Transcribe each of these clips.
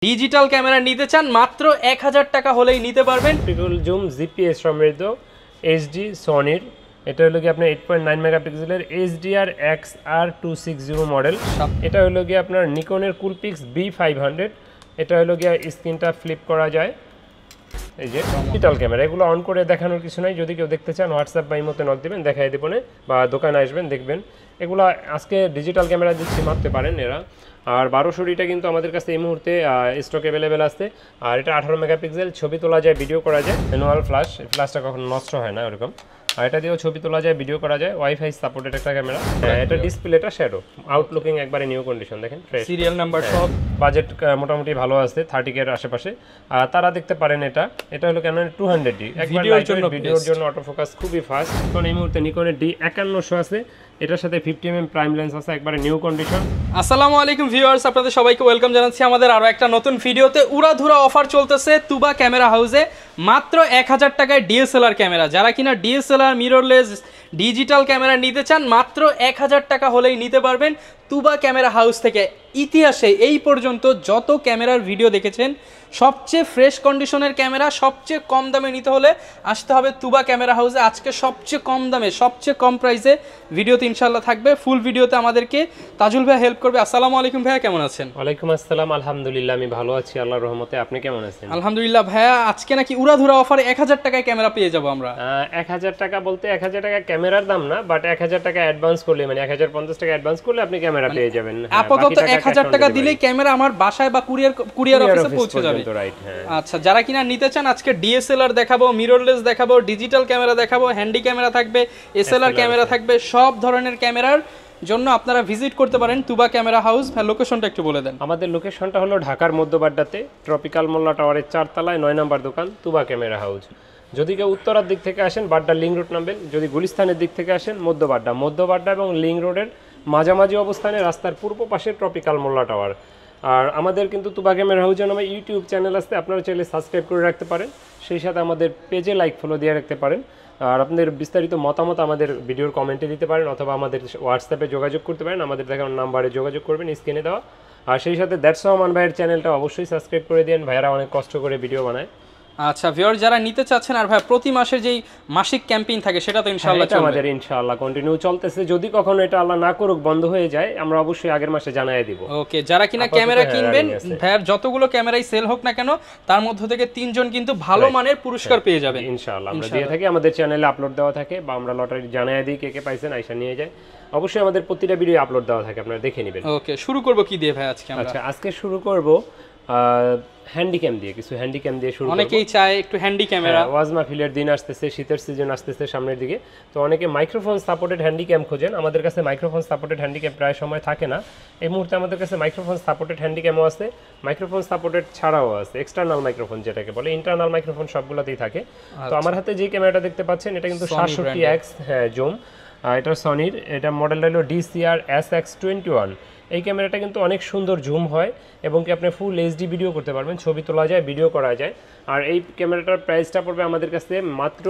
Digital camera নিতে চান মাত্র 1000 টাকা হলেই নিতে পারবেন। অপটিক্যাল জুম জিপিএস সমৃদ্ধ এইচডি সনির, এটা হলো কি আপনার 8.9 মেগাপিক্সেলের HDR XR260 মডেল। এটা হলো কি আপনার নিকনের কুলপিক্স B500, এটা হলো গিয়ে স্ক্রিনটা ফ্লিপ করা যায়। এই যে ডিজিটাল ক্যামেরা, এগুলো অন করে দেখানোর কিছু নাই, যদি কেউ দেখতে চান হোয়াটসঅ্যাপ বা ইমোতে নক দিবেন, দেখাই দেবনে, বা দোকানে আসবেন দেখবেন। এগুলো আজকে ডিজিটাল ক্যামেরা দিচ্ছি, মারতে পারেন এরা। আর 1200টা কিন্তু আমাদের কাছে এই মুহূর্তে স্টক অ্যাভেলেবেল আছে। আর এটা 18 মেগাপিক্সেল, ছবি তোলা যায়, ভিডিও করা যায়, ম্যানুয়াল ফ্ল্যাশ, ফ্ল্যাশটা কখনো নষ্ট হয় না ওরকম। আর এটা দিয়েও ছবি তোলা যায়, ভিডিও করা যায়, ওয়াইফাই সাপোর্টেড একটা ক্যামেরা। এটা ডিসপ্লেটা শ্যাডো, আউটলুকিং একবারে নিউ কন্ডিশন, দেখেন ফ্রেশ, সিরিয়াল নাম্বার সব। বাজেট মোটামুটি ভালো আছে, 30K এর আশেপাশে। তারা দেখতে পারেন এটা হলো ক্যানন 200D, ভিডিওর জন্য অটো ফোকাস খুবই ফাস্ট। এখন এই মুহূর্তে নিকনের D5100 আছে, এটার সাথে 50mm প্রাইম লেন্স আছে, একবারে নিউ কন্ডিশন। আসসালামু আলাইকুম ভিউয়ার্স, আপনাদের সবাইকে ওয়েলকাম জানাচ্ছি আমাদের আরো একটা নতুন ভিডিওতে। উড়াধুরা অফার চলতেছে তুবা ক্যামেরা হাউসে, মাত্র 1000 টাকায় ডিএসএলআর ক্যামেরা। যারা কিনা ডিএসএলআর মিররলেস ডিজিটাল ক্যামেরা নিতে চান মাত্র 1000 টাকা হলেই নিতে পারবেন তুবা ক্যামেরা হাউস থেকে। ইতিহাসে এই পর্যন্ত যত ক্যামেরার ভিডিও দেখেছেন, সবচেয়ে ফ্রেশ কন্ডিশনের ক্যামেরা সবচেয়ে কম দামে নিতে হলে আসতে হবে তুবা ক্যামেরা হাউসে। আজকে সবচেয়ে কম দামে সবচেয়ে কম প্রাইসে ভিডিওতে ইনশাল্লাহ থাকবে। ফুল ভিডিওতে আমাদেরকে তাজুল ভাই হেল্প করবে। আসসালামু আলাইকুম ভাইয়া, কেমন আছেন? ওয়ালাইকুম আসসালাম, আলহামদুলিল্লাহ আমি ভালো আছি আল্লাহর রহমতে, আপনি কেমন আছেন? আলহামদুলিল্লাহ ভাইয়া, আজকে নাকি উড়াধুরা অফারে 1000 টাকায় ক্যামেরা পেয়ে যাবো আমরা। 1000 টাকা বলতে 1000 টাকা ক্যামেরার দাম না, বাট 1000 টাকা অ্যাডভান্স করলে, মানে 1050 টাকা অ্যাডভান্স করলে আপনি ক্যামেরা পেয়ে যাবেন। আপাতত 1000 টাকা দিলেই ক্যামেরা আমার বাসায় বা কুরিয়ার অফিসে পৌঁছে যাবে। আচ্ছা, যারা কিনা নিতে চান আজকে ডিএসএলআর দেখাবো, মিররলেস দেখাবো, ডিজিটাল ক্যামেরা দেখাবো, হ্যান্ডি ক্যামেরা থাকবে, এসএলআর ক্যামেরা থাকবে, সব ধরনের ক্যামেরার জন্য আপনারা ভিজিট করতে পারেন তুবা ক্যামেরা হাউস। লোকেশনটা একটু বলে দেন। আমাদের লোকেশনটা হলো ঢাকার মধ্যবাড্ডাতে ট্রপিক্যাল মোল্লা টাওয়ারের 4 তলায় 9 নম্বর দোকান তুবা ক্যামেরা হাউস। যদি কেউ উত্তরার দিক থেকে আসেন বাড্ডা লিং রোড নামবেন, যদি গুলিস্তানের দিক থেকে আসেন মধ্যবাড্ডা এবং লিং রোডের মাঝামাঝি অবস্থানে রাস্তার পূর্ব পাশে ট্রপিক্যাল মোল্লা টাওয়ার। আর আমাদের কিন্তু তুবা ক্যামেরা হাউসের নামে ইউটিউব চ্যানেল আছে, আপনারা চাইলে সাবস্ক্রাইব করে রাখতে পারেন, সেই সাথে আমাদের পেজে লাইক ফলো দিয়ে রাখতে পারেন। আর আপনাদের বিস্তারিত মতামত আমাদের ভিডিওর কমেন্টে দিতে পারেন, অথবা আমাদের হোয়াটসঅ্যাপে যোগাযোগ করতে পারেন, আমাদের দেখানো নাম্বারে যোগাযোগ করবেন স্ক্রিনে দেওয়া। আর সেই সাথে দ্যাটস রহমান ভাইয়ের চ্যানেলটা অবশ্যই সাবস্ক্রাইব করে দিন, ভাইয়ারা অনেক কষ্ট করে ভিডিও বানায়। আচ্ছা ভিউয়ার, যারা নিতে চাচ্ছেন, আর ভাই প্রতি মাসের যেই মাসিক ক্যাম্পেইন থাকে সেটা তো ইনশাআল্লাহ চলবে, আমাদের ইনশাআল্লাহ কন্টিনিউ চলতেছে। যদি কখনো এটা আল্লাহ না করুক বন্ধ হয়ে যায়, আমরা অবশ্যই আগের মাসে জানাই দিব। ওকে, যারা কিনা ক্যামেরা কিনবেন, ভাইয়ার যতগুলো ক্যামেরাই সেল হোক না কেন, তার মধ্যে থেকে 3 জন কিন্তু ভালো মানের পুরস্কার পেয়ে যাবেন ইনশাআল্লাহ। আমরা দিয়ে থাকি, আমাদের চ্যানেলে আপলোড দেওয়া থাকে, বা আমরা লটারি জানাই দিই কে কে পাইছেন আইসা নিয়ে যায়। অবশ্যই আমাদের প্রতিটা ভিডিও আপলোড দেওয়া থাকে, আপনারা দেখে নেবেন। ওকে, শুরু করব কি দিয়ে ভাই আজকে আমরা? আচ্ছা, আজকে শুরু করব হ্যান্ডিক্যাম দিয়ে, কিছু হ্যান্ডিক্যাম দিয়ে শুরু করব। অনেকেই চায় একটু হ্যান্ডি ক্যামেরা। ওয়াজ মাহফিলের দিন আসতেছে, শীতের সিজন আসতেছে সামনের দিকে, তো অনেকে মাইক্রোফোন সাপোর্টেড হ্যান্ডিক্যাম খোঁজেন। আমাদের কাছে মাইক্রোফোন সাপোর্টেড হ্যান্ডিক্যাম প্রায় সময় থাকে না। এই মুহূর্তে আমাদের কাছে মাইক্রোফোন সাপোর্টেড হ্যান্ডিক্যামও আছে, মাইক্রোফোন সাপোর্টেড ছাড়াও আছে, এক্সটার্নাল মাইক্রোফোন যেটাকে বলে, ইন্টারনাল মাইক্রোফোন সবগুলোতেই থাকে। তো আমার হাতে যে ক্যামেরাটা দেখতে পাচ্ছেন এটা কিন্তু 67X জুম, এটা সনির, এটা মডেলটা হলো DCR SX21। এই ক্যামেরাটা কিন্তু অনেক সুন্দর জুম হয় এবং কি আপনি ফুল এইচডি ভিডিও করতে পারবেন, ছবি তোলা যায়, ভিডিও করা যায়। আর এই ক্যামেরাটার প্রাইসটা পড়বে আমাদের কাছে মাত্র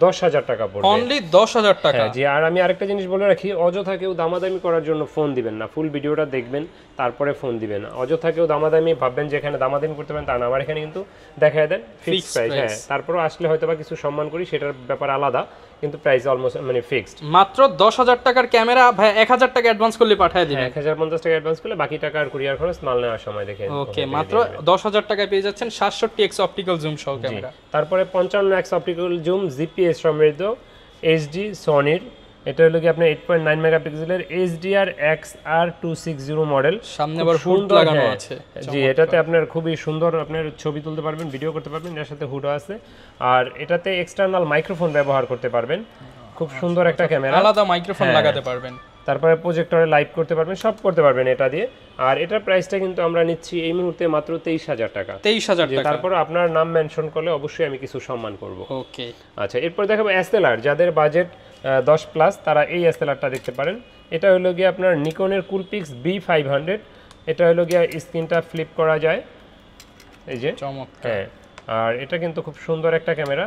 10,000 টাকা পড়বে, অনলি 10,000 টাকা। জি। আর আমি আরেকটা জিনিস বলে রাখি, অযথা কেউ দামাদামি করার জন্য ফোন দিবেন না, ফুল ভিডিওটা দেখবেন তারপরে ফোন দিবেন না। অযথা কেউ দামাদামি ভাববেন যে এখানে দামাদামি করতে পারেন, তা না, আমার এখানে কিন্তু দেখায় দেন ফিক্সড প্রাইস। হ্যাঁ, তারপরও আসলে হয়তো বা কিছু সম্মান করি, সেটার ব্যাপার আলাদা, কিন্তু প্রাইস অলমোস্ট মানে ফিক্সড। মাত্র 10,000 টাকার ক্যামেরা ভাই 1000 টাকা অ্যাডভান্স করলে পাঠিয়ে দিবেন। 1050 টাকা অ্যাডভান্স করলে বাকি টাকা আর কুরিয়ার খরচ মাল নেওয়ার সময় দেখে। ওকে, মাত্র 10,000 টাকায় পেয়ে যাচ্ছেন 67X অপটিক্যাল জুম সহ ক্যামেরা। তারপরে 55X অপটিক্যাল জুম জিপিএস সমৃদ্ধ এইচডি সনির, এটা হলো কি আপনার 8.9 মেগাপিক্সেলের HDR XR260 মডেল। সামনে আবার হুড লাগানো আছে, জি। এটাতে আপনার খুবই সুন্দর আপনার ছবি তুলতে পারবেন, ভিডিও করতে পারবেন, এর সাথে হুডও আছে। আর এটাতে এক্সটার্নাল মাইক্রোফোন ব্যবহার করতে পারবেন, খুব সুন্দর একটা ক্যামেরা, আলাদা মাইক্রোফোন লাগাতে পারবেন। তারপরে প্রজেক্টরে লাইভ করতে পারবেন, সব করতে পারবেন এটা দিয়ে। আর এটার প্রাইসটা কিন্তু আমরা নিচ্ছি এই মুহূর্তে মাত্র 23,000 টাকা। 23,000 টাকা। তারপরে আপনার নাম মেনশন করলে অবশ্যই আমি কিছু সম্মান করব। ওকে, আচ্ছা, এরপর দেখাবো এসএলআর। যাদের বাজেট 10+ তারা এই এসএলআরটা দেখতে পারেন। এটা হলো গিয়ে আপনার নিকনের কুলপিক্স B500, এটা হলো গিয়ে স্ক্রিনটা ফ্লিপ করা যায়, এই যে চমৎকার। হ্যাঁ, আর এটা কিন্তু খুব সুন্দর একটা ক্যামেরা।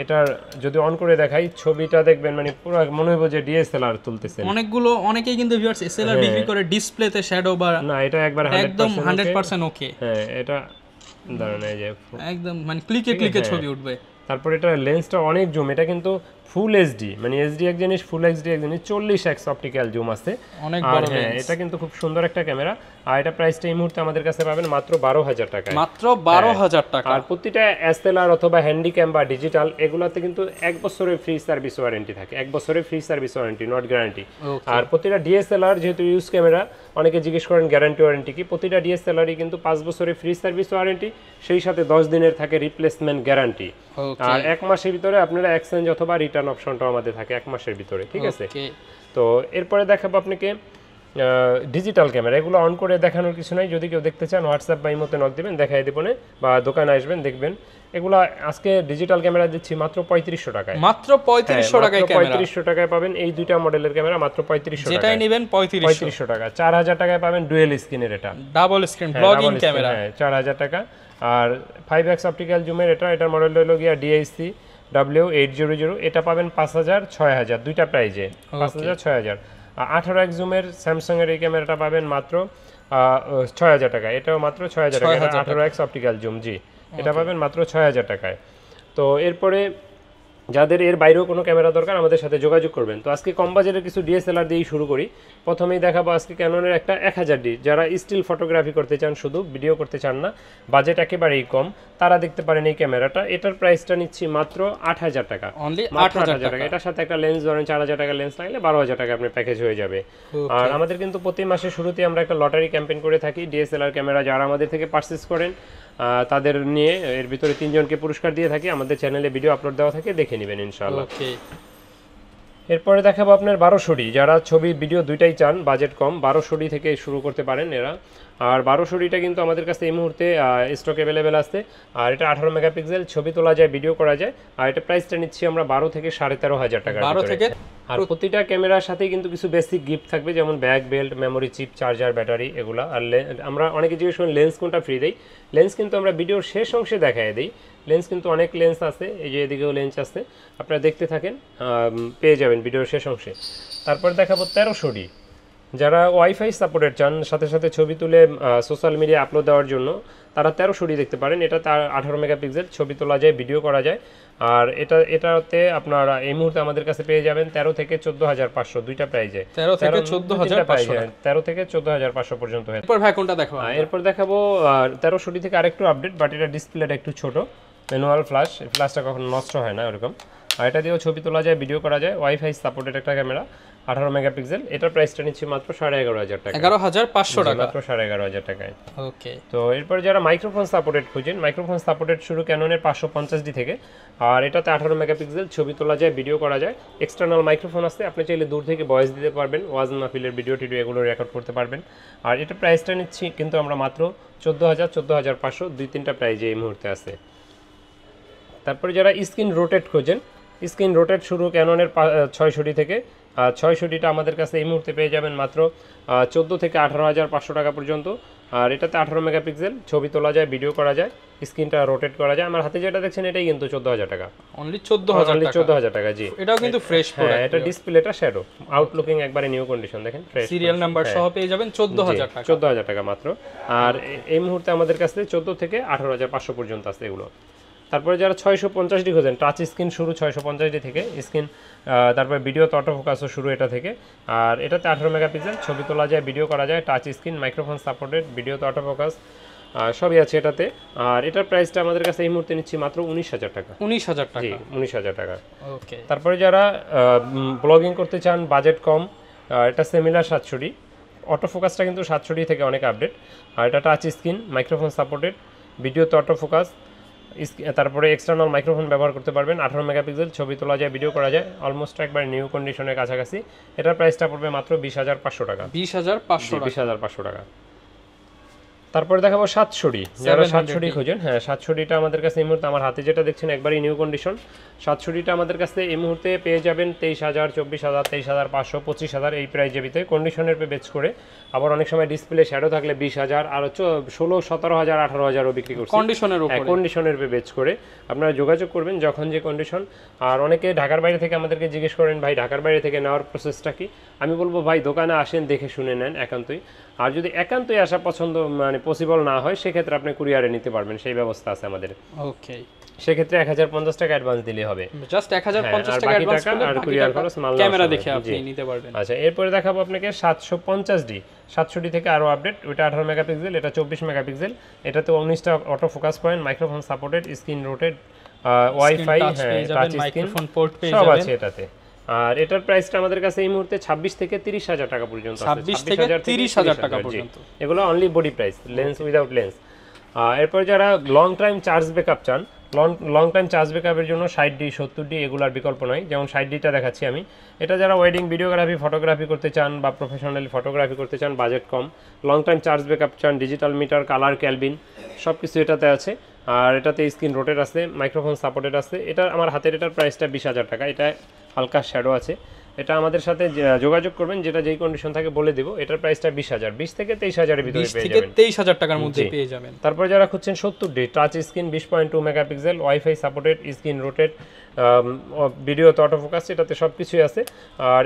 এটার যদি অন করে দেখাই ছবিটা দেখবেন মানে পুরো মনে হবে যে ডিএসএলআর তুলতেছেন। অনেকেই কিন্তু ভিউয়ার্স এসএলআর বিক্রি করে ডিসপ্লেতে শ্যাডো বা না, এটা একবার একদম 100% ওকে। হ্যাঁ, এটা দাঁড়ানো এই যে একদম মানে ক্লিকে ছবি উঠবে। তারপর এটা লেন্সটা অনেক জুম, এটা কিন্তু ফুল এইচডি, মানে এইচডি এক জিনিস, ফুল এইচডি এক জিনিস, 40x অপটিক্যাল জুম আছে অনেক বড় হ্যাঁ, এটা কিন্তু খুব সুন্দর একটা ক্যামেরা। আর এটা প্রাইসটা এই মুহূর্তে আমাদের কাছে পাবেন মাত্র 12,000 টাকায়, মাত্র 12,000 টাকা। আর প্রতিটা এসএলআর অথবা হ্যান্ডিক্যাম বা ডিজিটাল এগুলাতে কিন্তু 1 বছরের ফ্রি সার্ভিস ওয়ারেন্টি থাকে, 1 বছরের free service warranty, not guarantee. আর প্রতিটা ডিএসএলআর যেহেতু ইউজ ক্যামেরা, অনেকে জিজ্ঞেস করেন গ্যারান্টি ওয়ারেন্টি কি, প্রতিটা ডিএসএলআরই কিন্তু 5 বছরের ফ্রি সার্ভিস ওয়ারেন্টি, সেই সাথে 10 দিনের থাকে রিপ্লেসমেন্ট গ্যারান্টি, আর 1 মাসের ভিতরে আপনারা এক্সচেঞ্জ অথবা রিটার্ন অপশনটাও আমাদের থাকে 1 মাসের ভিতরে, ঠিক আছে। তো এরপরে দেখাবো আপনাকে ডিজিটাল ক্যামেরা, এগুলো অন করে দেখানোর কিছু নাই, যদি কেউ দেখতে চান হোয়াটসঅ্যাপ বা ইমোতে নক দিবেন, দেখাই দেবো না, বা দোকানে আসবেন দেখবেন। এগুলো আজকে ডিজিটাল ক্যামেরা দিচ্ছি মাত্র 3500 টাকায়, মাত্র 3500 টাকায় ক্যামেরা, 3500 টাকায় পাবেন এই দুইটা মডেলের ক্যামেরা মাত্র 3500 টাকা, যেটাই নেবেন 3500 টাকা। 4000 টাকায় পাবেন ডুয়েল স্ক্রিনের, এটা ডাবল স্ক্রিন ব্লগিং ক্যামেরা, 4000 টাকা। আর 5x অপটিক্যাল জুমের এটার মডেল হলো গিয়া DIC W800, এটা পাবেন 5000 6000 দুইটা প্রাইজে, 5000 6000। 18x জুমের স্যামসাং এর এই ক্যামেরাটা পাবেন মাত্র 6000 টাকা, এটাও মাত্র 6000 টাকা, 18x অপটিক্যাল জুম, জি, এটা পাবেন মাত্র 6000 টাকায়। তো এরপরে যাদের এর বাইরেও কোনো ক্যামেরা দরকার আমাদের সাথে যোগাযোগ করবেন। তো আজকে কম বাজেটের কিছু ডিএসএলআর দিয়েই শুরু করি। প্রথমেই দেখাবো আজকে ক্যাননের একটা 1000D, যারা স্টিল ফটোগ্রাফি করতে চান, শুধু ভিডিও করতে চান না, বাজেট একেবারেই কম, তারা দেখতে পারেন এই ক্যামেরাটা। এটার প্রাইসটা নিচ্ছি মাত্র 8000 টাকা, অনলি মাত্র 8000 টাকা। এটার সাথে একটা লেন্স ধরেন 4000 টাকা লেন্স লাগলে 12000 টাকা আপনার প্যাকেজ হয়ে যাবে। আর আমাদের কিন্তু প্রতি মাসের শুরুতে আমরা একটা লটারি ক্যাম্পেইন করে থাকি, ডিএসএলআর ক্যামেরা যারা আমাদের থেকে পারচেজ করেন তাদের নিয়ে এর ভিতরে 3 জনকে পুরস্কার দিয়ে থাকি, আমাদের চ্যানেলে ভিডিও আপলোড দেওয়া থাকে, দেখে নেবেন ইনশাআল্লাহ। এরপরে দেখাবো আপনার 1200D, যারা ছবি ভিডিও দুইটাই চান, বাজেট কম, 1200D থেকে শুরু করতে পারেন এরা। আর 1200Dটা কিন্তু আমাদের কাছে এই মুহূর্তে স্টক অ্যাভেলেবেল আছে, আর এটা 18 মেগাপিক্সেল, ছবি তোলা যায়, ভিডিও করা যায়, আর এটা প্রাইসটা নিচ্ছি আমরা 12 থেকে 13,500 টাকা। আর প্রতিটা ক্যামেরার সাথে কিন্তু কিছু বেসিক গিফট থাকবে, যেমন back belt, memory chip, charger, battery, এগুলা। আর আমরা অনেকে জিজ্ঞেস করেন লেন্স কোনটা ফ্রি দেই, লেন্স কিন্তু আমরা ভিডিওর শেষ অংশে দেখায় দিই। লেন্স কিন্তু অনেক লেন্স আছে, এই যে এদিকেও লেন্স আছে, আপনারা দেখতে থাকেন, পেয়ে যাবেন ভিডিওর শেষ অংশে। তারপরে দেখাবো 1300D, যারা ওয়াইফাই সাপোর্টেড চান, সাথে সাথে ছবি তুলে সোশ্যাল মিডিয়া আপলোড দেওয়ার জন্য, তারা 1300D দেখতে পারেন। এটা 18 মেগাপিক্সেল, ছবি তোলা যায়, ভিডিও করা যায়। আর এটাতে আপনারা এই মুহূর্তে আমাদের কাছে পেয়ে যাবেন 13 থেকে 14500 দুইটা প্রাইজে, 13 থেকে 14500 পর্যন্ত। এরপর দেখাবো 1300D থেকে আরেকটু আপডেট, বাট এটা ডিসপ্লেটা একটু ছোট, ম্যানুয়াল ফ্ল্যাশটা কখনো নষ্ট হয় না এরকম। আর এটা দিয়েও ছবি তোলা যায়, ভিডিও করা যায়, ওয়াইফাই সাপোর্টেড একটা ক্যামেরা, 18 মেগাপিক্সেল। এটার প্রাইসটা নিচ্ছি মাত্র 11500 টাকা, 11500 টাকা, মাত্র 11500 টাকায়। ওকে। তো এরপর যারা মাইক্রোফোন সাপোর্টেড খুঁজেন, মাইক্রোফোন সাপোর্টেড শুরু ক্যাননের 550D থেকে, আর এটাতে 18 মেগাপিক্সেল, ছবি তোলা যায়, ভিডিও করা যায়, এক্সটার্নাল মাইক্রোফোন আছে, আপনি চাইলে দূর থেকে ভয়েস দিতে পারবেন, ওয়াজ মাহফিলের ভিডিও টিডিও এগুলো রেকর্ড করতে পারবেন। আর এটা প্রাইসটা নিচ্ছি কিন্তু আমরা মাত্র 14000 14500, দুই তিনটা প্রাইজে এই মুহূর্তে আছে। তারপরে যারা স্ক্রিন রোটেট খোঁজেন, স্ক্রিন রোটেট শুরু ক্যাননের 600D থেকে, 600Dটা আমাদের কাছে এই মুহূর্তে পেয়ে যাবেন মাত্র 14 থেকে 18500 টাকা পর্যন্ত। আর এটাতে 18 মেগাপিক্সেল, ছবি তোলা যায়, ভিডিও করা যায়, স্ক্রিনটা রোটেট করা যায়। আমার হাতে যেটা দেখছেন এটাই কিন্তু 14000 টাকা, অনলি 14000 টাকা, জি। এটাও কিন্তু ফ্রেশ প্রোডাক্ট, এটা ডিসপ্লেটা শ্যাডো, আউটলুকিং একবারে নিউ কন্ডিশন, দেখেন ফ্রেশ, সিরিয়াল নাম্বার সহ পেয়ে যাবেন 14000 টাকা, 14000 টাকা মাত্র। আর এই মুহূর্তে আমাদের কাছে 14 থেকে 18500 পর্যন্ত আছে এগুলো। তারপরে যারা 650D খোঁজেন, টাচ স্ক্রিন শুরু 650D থেকে স্ক্রিন, তারপরে ভিডিও তো অটো ফোকাসও শুরু এটা থেকে। আর এটাতে 18 মেগাপিক্সেল, ছবি তোলা যায়, ভিডিও করা যায়, touch screen, microphone supported, video তো অটো ফোকাস, সবই আছে এটাতে। আর এটার প্রাইসটা আমাদের কাছে এই মুহূর্তে নিচ্ছি মাত্র 19000 টাকা, 19000 টাকা, জি 19000 টাকা। ওকে। তারপরে যারা ব্লগিং করতে চান, বাজেট কম, এটা সিমিলার 700D, অটো ফোকাসটা কিন্তু 700D থেকে অনেক আপডেট। আর এটা touch screen, microphone supported, video তো অটো ফোকাস, তারপরে এক্সটার্নাল মাইক্রোফোন ব্যবহার করতে পারবেন, 18 মেগাপিক্সেল, ছবি তোলা যায়, ভিডিও করা যায়, অলমোস্ট একবার নিউ কন্ডিশনের কাছাকাছি। এটার প্রাইসটা পড়বে মাত্র 20500 টাকা, 20500 টাকা। তারপরে দেখাবো 700D, যারা 700D খোঁজেন। হ্যাঁ 700Dটা আমাদের কাছে এই মুহূর্তে আমার হাতে যেটা দেখছেন একবারই নিউ কন্ডিশন। 700Dটা আমাদের কাছে এই মুহূর্তে পেয়ে যাবেন 23,000, 24,000, 23,500, 25,000 এই প্রাইজের ভিতরে কন্ডিশনের পে বেচ করে। আবার অনেক সময় ডিসপ্লে শ্যাডো থাকলে 20,000 আর 16, 17,000, 18,000ও বিক্রি করছে কন্ডিশনের উপরে, কন্ডিশনের পে বেচ করে। আপনারা যোগাযোগ করবেন যখন যে কন্ডিশন। আর অনেকে ঢাকার বাইরে থেকে আমাদেরকে জিজ্ঞেস করেন ভাই ঢাকার বাইরে থেকে নেওয়ার প্রসেসটা কি। আমি বলবো ভাই দোকানে আসেন, দেখে শুনে নেন একান্তই। আর যদি একান্তই আসা পছন্দ মানে পসিবল না হয় সেক্ষেত্রে আপনি কুরিয়ারে নিতে পারবেন, সেই ব্যবস্থা আছে আমাদের। ওকে, সেক্ষেত্রে 1050 টাকা অ্যাডভান্স দিলে হবে, জাস্ট 1050 টাকা অ্যাডভান্স করলে আর কুরিয়ার খরচ মাল ক্যামেরা দেখে আপনি নিতে পারবেন। আচ্ছা, এরপরে দেখাবো আপনাকে 750D। 700D থেকে আরো আপডেট, ওটা 18 মেগাপিক্সেল, এটা 24 মেগাপিক্সেল। এটাতে 19টা auto focus point, microphone supported, screen rotated, wifi, touch screen সব আছে এটাতে। আর এটার প্রাইসটা আমাদের কাছে এই মুহূর্তে 26 থেকে 30,000 টাকা পর্যন্ত আছে। 26 থেকে 30,000 টাকা পর্যন্ত। এগুলো only body price, lens without lens. এরপর যারা লং টাইম চার্জ ব্যাকআপ চান, লং টাইম চার্জ ব্যাকআপের জন্য 60D, 70D এগুলার বিকল্প নয়। যেমন 60Dটা দেখাচ্ছি আমি। এটা যারা ওয়েডিং ভিডিওগ্রাফি, ফটোগ্রাফি করতে চান বা প্রফেশনাল ফটোগ্রাফি করতে চান, বাজেট কম, লং টাইম চার্জ ব্যাকআপ চান, ডিজিটাল মিটার, কালার, ক্যালভিন সব কিছু এটাতে আছে। আর এটাতে স্ক্রিন রোটেট আছে, মাইক্রোফোন সাপোর্টেড আছে। এটা আমার হাতের এটার প্রাইসটা 20,000 টাকা। এটা হালকা শ্যাডো আছে। এটা আমাদের সাথে যোগাযোগ করবেন, যেটা যেই কন্ডিশন থাকে বলে দিব। এটার প্রাইসটা 20,000, 20 থেকে 23,000 এর ভিতরে পেয়ে যাবেন, 23,000 টাকার মধ্যে পেয়ে যাবেন। তারপর যারা খুঁজছেন 70D, touch screen, 20.2 megapixel, wifi supported, screen rotate, ভিডিওতে অটো ফোকাস, এটাতে সব কিছুই আছে। আর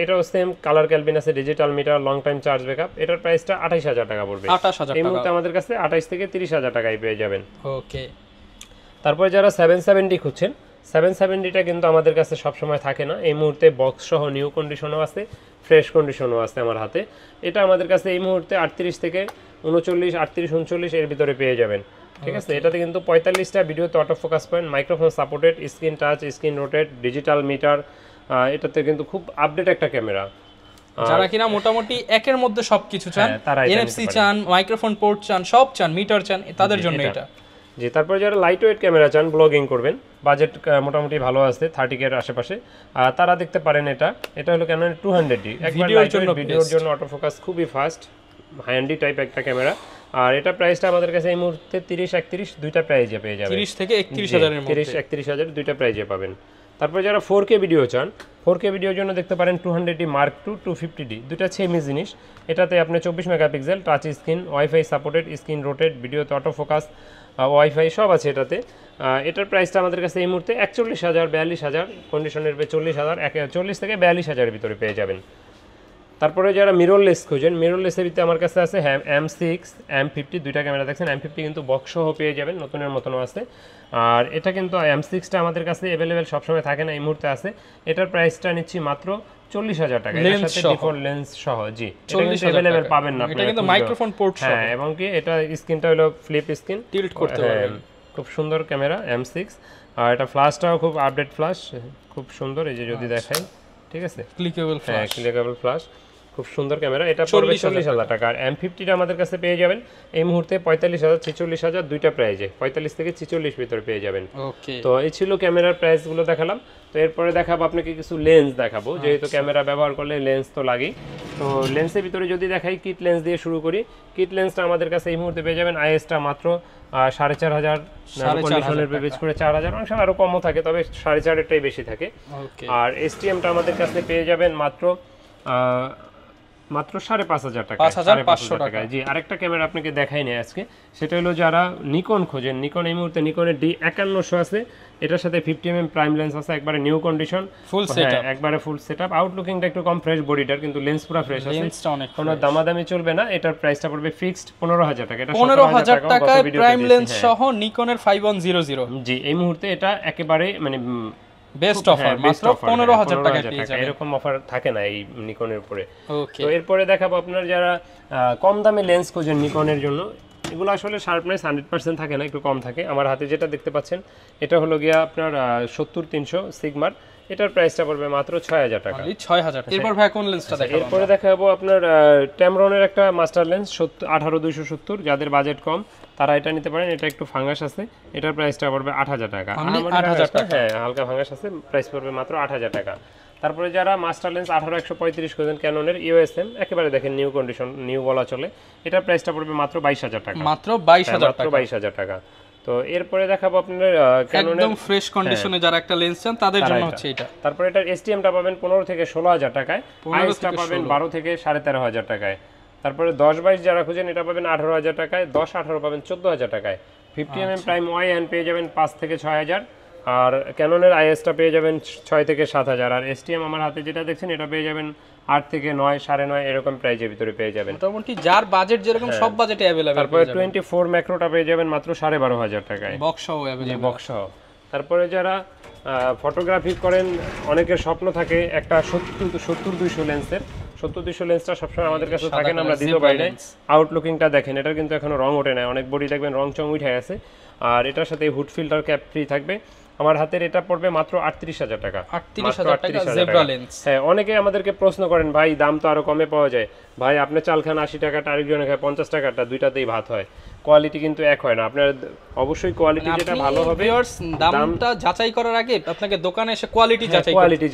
এটাও সেম, কালার ক্যালভিন আছে, digital meter, long time charge backup. এটার প্রাইসটা 28,000 টাকা পড়বে। 28,000 এই মুহূর্তে আমাদের কাছে 28 থেকে 30,000 টাকায় পেয়ে যাবেন। ওকে, তারপর যারা 770D খুঁজছেন, 770Dটা কিন্তু আমাদের কাছে সবসময় থাকে না। এই মুহূর্তে বক্স সহ নিউ কন্ডিশনও আছে, ফ্রেশ কন্ডিশনও আছে আমার হাতে। এটা আমাদের কাছে এই মুহূর্তে 38 থেকে 39, 38, 39 এর ভিতরে পেয়ে যাবেন। ঠিক আছে, এটাতে কিন্তু 45টা ভিডিওতে auto focus point, microphone supported, screen touch, screen rotate, digital meter. এটাতে কিন্তু খুব আপডেট একটা ক্যামেরা। যারা কিনা মোটামুটি একের মধ্যে সবকিছু চান, এনএফসি চান, মাইক্রোফোন পোর্ট চান, সব চান, মিটার চান, তাদের জন্য এটা। জি, তারপর যারা লাইট ওয়েট ক্যামেরা চান, ব্লগিং করবেন, বাজেট মোটামুটি ভালো আছে 30K এর আশেপাশে, তারা দেখতে পারেন। এটা হলো ক্যানোন 200D, একবার ভিডিওর জন্য অটো ফোকাস খুবই ফাস্ট, হ্যান্ডি টাইপ একটা ক্যামেরা। আর এটা প্রাইসটা আমাদের কাছে এই মুহূর্তে 30, 31 দুইটা প্রাইজে পেয়ে যাবেন। 30 থেকে 31,000 এর মধ্যে, 30, 31,000 দুইটা প্রাইজে পাবেন। তারপর যারা 4K ভিডিও চান, 4K ভিডিওর জন্য দেখতে পারেন 200D Mark II, 250D, দুইটা সেমই জিনিস। এটাতে আপনি 24 megapixel, touch screen, wifi supported, screen rotate, ভিডিওতে অটো ফোকাস, ওয়াইফাই সব আছে এটাতে। এটার প্রাইসটা আমাদের কাছে এই মুহূর্তে 41,000, 42,000, কন্ডিশনের পে 40,000, 40 থেকে 42,000 এর ভিতরে পেয়ে যাবেন। তারপরে যারা মিররলেস খোঁজেন, মিররলেসের ভিতরে আমার কাছে আছে M6, M50 দুইটা ক্যামেরা দেখছেন। M50 কিন্তু বক্স সহ পেয়ে যাবেন, নতুনের মতনও আছে। আর এটা কিন্তু M6টা আমাদের কাছে অ্যাভেলেবেল সবসময় থাকে না, এই মুহূর্তে আছে। এটার প্রাইসটা নিচ্ছি মাত্র 40,000 টাকা, এর সাথে ডিফল্ট লেন্স সহ। জি, এটা কিন্তু অ্যাভেলেবেল পাবেন না, এটা কিন্তু মাইক্রোফোন পোর্ট সহ। হ্যাঁ, এবং কি এটা স্ক্রিনটা হলো ফ্লিপ স্ক্রিন, টিল্ট করতে পারবেন। খুব সুন্দর ক্যামেরা M6। আর এটা ফ্ল্যাশটাও খুব আপডেট ফ্ল্যাশ, খুব সুন্দর। এই যে যদি দেখাই, ঠিক আছে, ক্লিকেবল ফ্ল্যাশ, হ্যাঁ ক্লিকেবল ফ্ল্যাশ, খুব সুন্দর ক্যামেরা। এটা পড়বে 40,000 টাকা। আর M50টা আমাদের কাছে পেয়ে যাবেন এই মুহূর্তে 45,000, 46,000 দুইটা প্রাইজে, 45 থেকে 46 ভিতরে পেয়ে যাবেন। ওকে, তো এই ছিল ক্যামেরার প্রাইসগুলো দেখালাম। তো এরপরে দেখাবো আপনাকে কিছু লেন্স দেখাবো, যেহেতু ক্যামেরা ব্যবহার করলে লেন্স তো লাগেই। তো লেন্সের ভিতরে যদি দেখাই, কিট লেন্স দিয়ে শুরু করি। কিট লেন্সটা আমাদের কাছে এই মুহূর্তে পেয়ে যাবেন আইএসটা মাত্র 4,500, কন্ডিশনের বেচ করে 4,000, অনেক সময় আরো কমও থাকে, তবে 4,500টাই বেশি থাকে। আর STMটা আমাদের কাছে পেয়ে যাবেন মাত্র 5,500 টাকা, 5,500 টাকা। জি, আরেকটা ক্যামেরা আপনাকে দেখাই নেই আজকে, সেটা হলো যারা নিকন খোঁজেন, নিকন এই মুহূর্তে নিকনের D5100 আছে। এটার সাথে 50mm প্রাইম লেন্স আছে, একবারে নিউ কন্ডিশন, ফুল সেটআপ, একবারে ফুল সেটআপ। আউটলুকিংটা একটু কম ফ্রেশ, বডিটার কিন্তু লেন্স পুরো ফ্রেশ আছে, লেন্সটা অনেক কোনো দামাদামি চলবে না। এটার প্রাইসটা পড়বে ফিক্সড 15,000 টাকা। এটা 15,000 টাকায় প্রাইম লেন্স সহ নিকনের 5100। জি, এই মুহূর্তে এটা একেবারে মানে বেস্ট অফার, মাত্র 15,000 টাকায় পেয়ে যাবেন। এরকম অফার থাকে না এই নিকনের উপরে। ওকে, তো এরপরে দেখাবো আপনার যারা কম দামে লেন্স খোঁজেন নিকনের জন্য। এগুলো আসলে শার্পনেস 100% থাকে না, একটু কম থাকে। আমার হাতে যেটা দেখতে পাচ্ছেন, এটা হলো গিয়া আপনার 70-300 সিগমার। এটার প্রাইসটা পড়বে মাত্র 6,000 টাকা। 6,000। এরপর ভাই কোন লেন্সটা দেখাবো? এরপরে দেখাবো আপনার ট্যামরনের একটা মাস্টার লেন্স 18-270, যাদের বাজেট কম তারা এটা নিতে পারেন। এটা একটু ফাঙ্গাস আছে, এটার প্রাইসটা পড়বে 8,000 টাকা। 8,000 টাকা, হ্যাঁ হালকা ফাঙ্গাস আছে, প্রাইস পড়বে মাত্র 8,000 টাকা। তারপরে যারা মাস্টার লেন্স 18-135 খোঁজেন ক্যাননের ইউএসএম, একেবারে দেখেন নিউ কন্ডিশন, নিউ বলা চলে, এটার প্রাইসটা পড়বে মাত্র 22,000 টাকা। মাত্র 22,000 টাকা, 22,000 টাকা। তো এরপরে দেখাবো আপনাদের ক্যাননের একদম ফ্রেশ কন্ডিশনে যারা একটা লেন্স চান তাদের জন্য হচ্ছে এটা। তারপরে এটার এসটিএমটা পাবেন 15 থেকে 16,000 টাকায়, আইএসটা পাবেন 12 থেকে 13,500 টাকায়। তারপরে 10-22 যারা খুঁজেন এটা পাবেন 18,000 টাকায়, 10-18 পাবেন 14,000 টাকায়। 50mm প্রাইম ওয়াইএন পেয়ে যাবেন 5 থেকে 6,000, আর ক্যাননের আইএসটা পেয়ে যাবেন 6 থেকে 7,000, আর এসটিএম আমার হাতে যেটা দেখছেন এটা পেয়ে যাবেন 8 থেকে 9, 9.5 এরকম প্রাইজের ভিতরে পেয়ে যাবেন। মোটামুটি যার বাজেট যেরকম সব বাজেটে अवेलेबल। তারপরে 24 ম্যাক্রোটা পেয়ে যাবেন মাত্র 12,500 টাকায়, বক্স সহ अवेलेबल, বক্স সহ। তারপরে যারা ফটোগ্রাফি করেন, অনেকের স্বপ্ন থাকে একটা 70-200 লেন্সের, 70-200 লেন্সটা সবসময় আমাদের কাছে থাকে না, আমরা দিতে পারি না। আউটলুকিংটা দেখেন, এটার কিন্তু এখনো রং ওঠে না, অনেক বডি দেখবেন রং চং উঠে গেছে। আর এটার সাথে হুড ফিল্টার ক্যাপ ফ্রি থাকবে। আমার হাতের এটা পড়বে মাত্র 38,000 টাকা। 38,000 টাকা জেব্রা লেন্স। হ্যাঁ, অনেকে আমাদেরকে প্রশ্ন করেন, ভাই দাম তো আরো কমে পাওয়া যায়, ভাই আপনি চাল খান 80 টাকাটা, আরেকজনে খায় 50 টাকাটা, দুইটাতেই ভাত হয়, কোয়ালিটি কিন্তু এক হয় না। আপনার অবশ্যই কোয়ালিটি যেটা ভালো হবে, ভিউয়ার্স দামটা যাচাই করার আগে আপনাকে দোকানে এসে কোয়ালিটি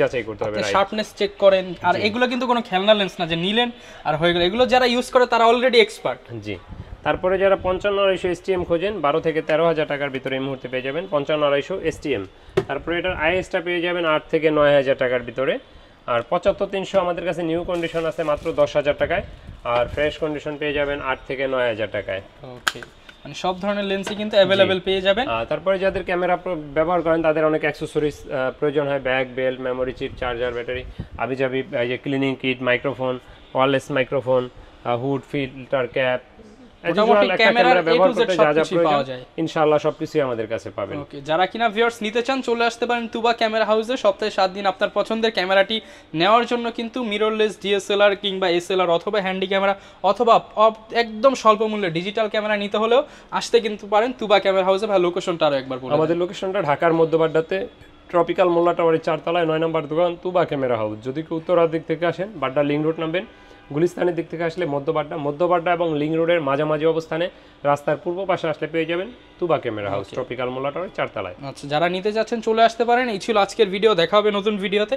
যাচাই করতে হবে, শার্পনেস চেক করেন। আর এগুলো কিন্তু কোনো খেলনা লেন্স না যে নিলেন আর হয়ে গেল, এগুলো যারা ইউজ করে তারা অলরেডি এক্সপার্ট। জি। তারপরে যারা 55-250 এসটিএম খোঁজেন 12 থেকে 13,000 টাকার ভিতরে এই মুহূর্তে পেয়ে যাবেন 55-250 এসটিএম। তারপরে এটার আইএসটা পেয়ে যাবেন 8 থেকে 9,000 টাকার ভিতরে। আর 75-300 আমাদের কাছে নিউ কন্ডিশন আছে মাত্র 10,000 টাকায়, আর ফ্রেশ কন্ডিশন পেয়ে যাবেন 8 থেকে 9,000 টাকায়। ওকে, মানে সব ধরনের লেন্সই কিন্তু अवेलेबल পেয়ে যাবেন। তারপরে যাদের ক্যামেরা ব্যবহার করেন তাদের অনেক অ্যাকসেসরিজ প্রয়োজন হয়, bag, belt, memory chip, charger, battery, আবিজাবি, এই যে cleaning kit, microphone, wireless microphone, hood filter cap, ইনশাআল্লাহ সবকিছু আমাদের কাছে পাবেন। ওকে, যারা কিনা ভিউয়ার্স নিতে চান চলে আসতে পারেন তুবা ক্যামেরা হাউসে। সপ্তাহে 7 দিন আপনার পছন্দের ক্যামেরাটি নেওয়ার জন্য কিন্তু মিররলেস ডিএসএলআর কিংবা এসএলআর অথবা হ্যান্ডি ক্যামেরা অথবা একদম স্বল্প মূল্যে ডিজিটাল ক্যামেরা নিতে হলেও আসতে কিন্তু পারেন তুবা ক্যামেরা হাউসে। ভাই লোকেশনটা আরো একবার বলুন। আমাদের লোকেশনটা ঢাকার মধ্যবাড্ডাতে ট্রপিক্যাল মোল্লা টাওয়ারের 4 তলায় 9 নম্বর দোকান তুবা ক্যামেরা হাউস। যদি কেউ উত্তরার দিক থেকে আসেন বাড্ডা লিং রোড নামবেন, গুলিস্তানের দিক থেকে আসলে মধ্যবাড্ডা এবং লিং রোডের মাঝামাঝি অবস্থানে রাস্তার পূর্ব পাশে আসলে পেয়ে যাবেন তুবা ক্যামেরা হাউস, ট্রপিক্যাল মোল্লা টাওয়ার 4 তলায়। আচ্ছা, যারা নিতে যাচ্ছেন চলে আসতে পারেন। এই ছিল আজকের ভিডিও, দেখা হবে নতুন ভিডিওতে।